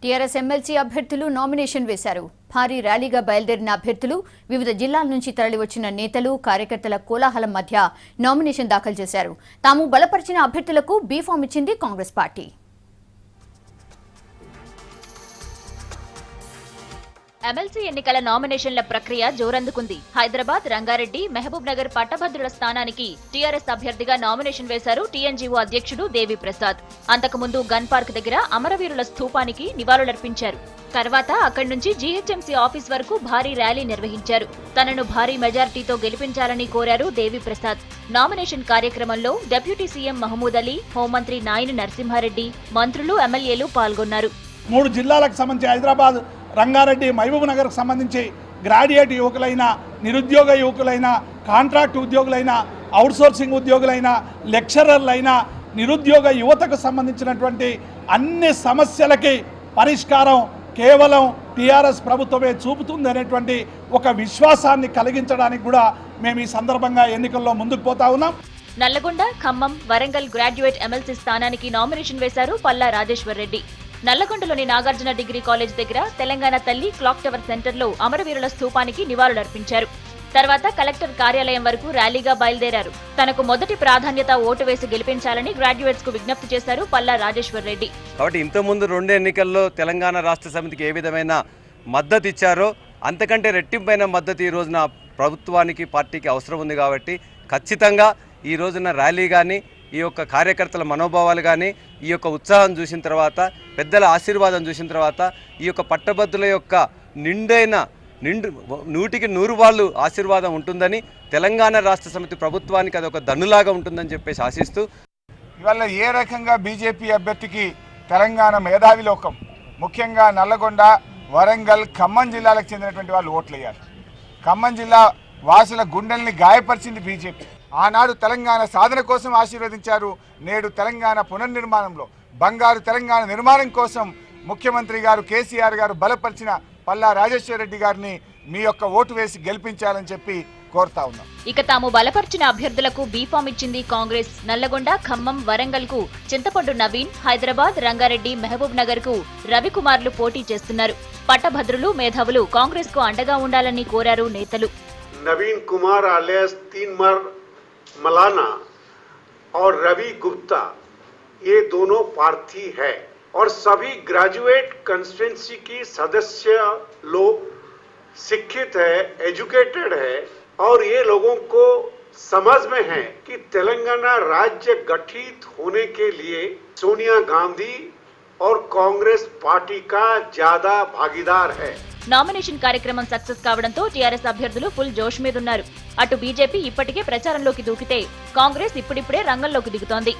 TRS MLC అభ్యర్థులు nomination వేశారు. భారీ ర్యాలీగా బయలుదేరిన అభ్యర్థులు వివిధ జిల్లాల నుంచి తరలివచ్చిన నేతలు, కార్యకర్తల కోలాహలం మధ్య నామినేషన్ దాఖలు చేశారు. తాము బలపరిచిన అభ్యర్థులకు బీఫామ్ ఇచ్చింది కాంగ్రెస్ పార్టీ. ఎమ్మెల్సీ ఎన్నికల నామినేషన్ల ప్రక్రియ జోరందుకుంది. హైదరాబాద్, రంగారెడ్డి, మహబూబ్ నగర్ పట్టభద్రుల స్థానానికి టీఆర్ఎస్ అభ్యర్థిగా నామినేషన్ వేశారు టీఎన్జీఓ అధ్యక్షుడు దేవి ప్రసాద్. అంతకుముందు గన్ పార్క్ దగ్గర అమరవీరుల స్థూపానికి నివాళులర్పించారు. తర్వాత అక్కడి నుంచి జీహెచ్ఎంసీ ఆఫీస్ వరకు భారీ ర్యాలీ నిర్వహించారు. తనను భారీ మెజార్టీతో గెలిపించాలని కోరారు దేవి ప్రసాద్. నామినేషన్ కార్యక్రమంలో డిప్యూటీ సీఎం మహమూద్ అలీ, హోంమంత్రి నాయిని నరసింహారెడ్డి, మంత్రులు, ఎమ్మెల్యేలు పాల్గొన్నారు. 3 జిల్లాలకు సంబంధించి హైదరాబాద్, రంగారెడ్డి, మహబూబ్ నగర్కు సంబంధించి గ్రాడ్యుయేట్ యువకులైన, నిరుద్యోగ యువకులైన, కాంట్రాక్ట్ ఉద్యోగులైన, అవుట్సోర్సింగ్ ఉద్యోగులైన, లెక్చరర్లైన, నిరుద్యోగ యువతకు సంబంధించినటువంటి అన్ని సమస్యలకి పరిష్కారం కేవలం టీఆర్ఎస్ ప్రభుత్వమే చూపుతుంది అనేటువంటి ఒక విశ్వాసాన్ని కలిగించడానికి కూడా మేము ఈ సందర్భంగా ఎన్నికల్లో ముందుకు పోతా ఉన్నాం. నల్లగొండ, ఖమ్మం, వరంగల్ గ్రాడ్యుయేట్ ఎమ్మెల్సీ స్థానానికి నామినేషన్ వేశారు పల్లా రాజేశ్వర్ రెడ్డి. నల్లగొండలోని నాగార్జున డిగ్రీ కాలేజ్ దగ్గర తెలంగాణ తల్లి క్లాక్ టవర్ సెంటర్లో అమరవీరుల స్థూపానికి నివాళులర్పించారు. తర్వాత కలెక్టర్ కార్యాలయం వరకు ర్యాలీగా బయలుదేరారు. తనకు మొదటి ప్రాధాన్యత ఓటు వేసి గెలిపించాలని గ్రాడ్యుయేట్స్ కు విజ్ఞప్తి చేశారు పల్లా రాజేశ్వర్ రెడ్డి. కాబట్టి ఇంతకుముందు 2 ఎన్నికల్లో తెలంగాణ రాష్ట్ర సమితికి ఏ విధమైన మద్దతు ఇచ్చారో అంతకంటే రెట్టింపైన మద్దతు ఈ రోజున ప్రభుత్వానికి, పార్టీకి అవసరం ఉంది. కాబట్టి ఖచ్చితంగా ఈ రోజున ర్యాలీ కానీ, ఈ యొక్క కార్యకర్తల మనోభావాలు కానీ, ఈ యొక్క ఉత్సాహం చూసిన తర్వాత, పెద్దల ఆశీర్వాదం చూసిన తర్వాత, ఈ యొక్క పట్టభద్రుల యొక్క నిండు 100కి 100 వాళ్ళు ఆశీర్వాదం ఉంటుందని, తెలంగాణ రాష్ట్ర సమితి ప్రభుత్వానికి అదొక దన్నులాగా ఉంటుందని చెప్పేసి ఆశిస్తూ, ఇవాళ ఏ రకంగా బీజేపీ అభ్యర్థికి తెలంగాణ మేధావి లోకం, ముఖ్యంగా నల్లగొండ, వరంగల్, ఖమ్మం జిల్లాలకు చెందినటువంటి వాళ్ళు ఓట్లయ్యారు. ఖమ్మం జిల్లా వాసుల గుండెల్ని గాయపరిచింది బీజేపీ. ఆనాడు తెలంగాణ సాధన కోసం ఆశీర్వదించారు. నేడు తెలంగాణ పునర్నిర్మాణంలో, బంగారు తెలంగాణ నిర్మాణం కోసం ముఖ్యమంత్రి గారు కేసీఆర్ గారు బలపరిచిన పల్లా రాజేశ్వర్ రెడ్డి గారిని మీ యొక్క ఓటు వేసి గెలిపించాలని చెప్పి కోరుతా ఉన్నాం. ఇక తాము బలపరిచిన అభ్యర్థులకు బీఫామ్ ఇచ్చింది కాంగ్రెస్. నల్లగొండ, ఖమ్మం, వరంగల్ కు చింతపండు నవీన్, హైదరాబాద్, రంగారెడ్డి, మహబూబ్ నగర్ కు రవికుమార్లు పోటీ చేస్తున్నారు. పట్టభద్రులు, మేధావులు కాంగ్రెస్ కు అండగా ఉండాలని కోరారు నేతలు. नवीन कुमार आलियास 3 मर मलाना और रवि गुप्ता, ये दोनों प्रार्थी है और सभी ग्रेजुएट कंस्टिट्यूंसी की सदस्य लोग शिक्षित है, एजुकेटेड है और ये लोगों को समझ में है कि तेलंगाना राज्य गठित होने के लिए सोनिया गांधी और कांग्रेस पार्टी का ज्यादा भागीदार है. నామినేషన్ కార్యక్రమం సక్సెస్ కావడంతో టీఆర్ఎస్ అభ్యర్థులు ఫుల్ జోష్ మీదున్నారు. అటు బీజేపీ ఇప్పటికే ప్రచారంలోకి దూకితే కాంగ్రెస్ ఇప్పుడిప్పుడే రంగంలోకి దిగుతోంది.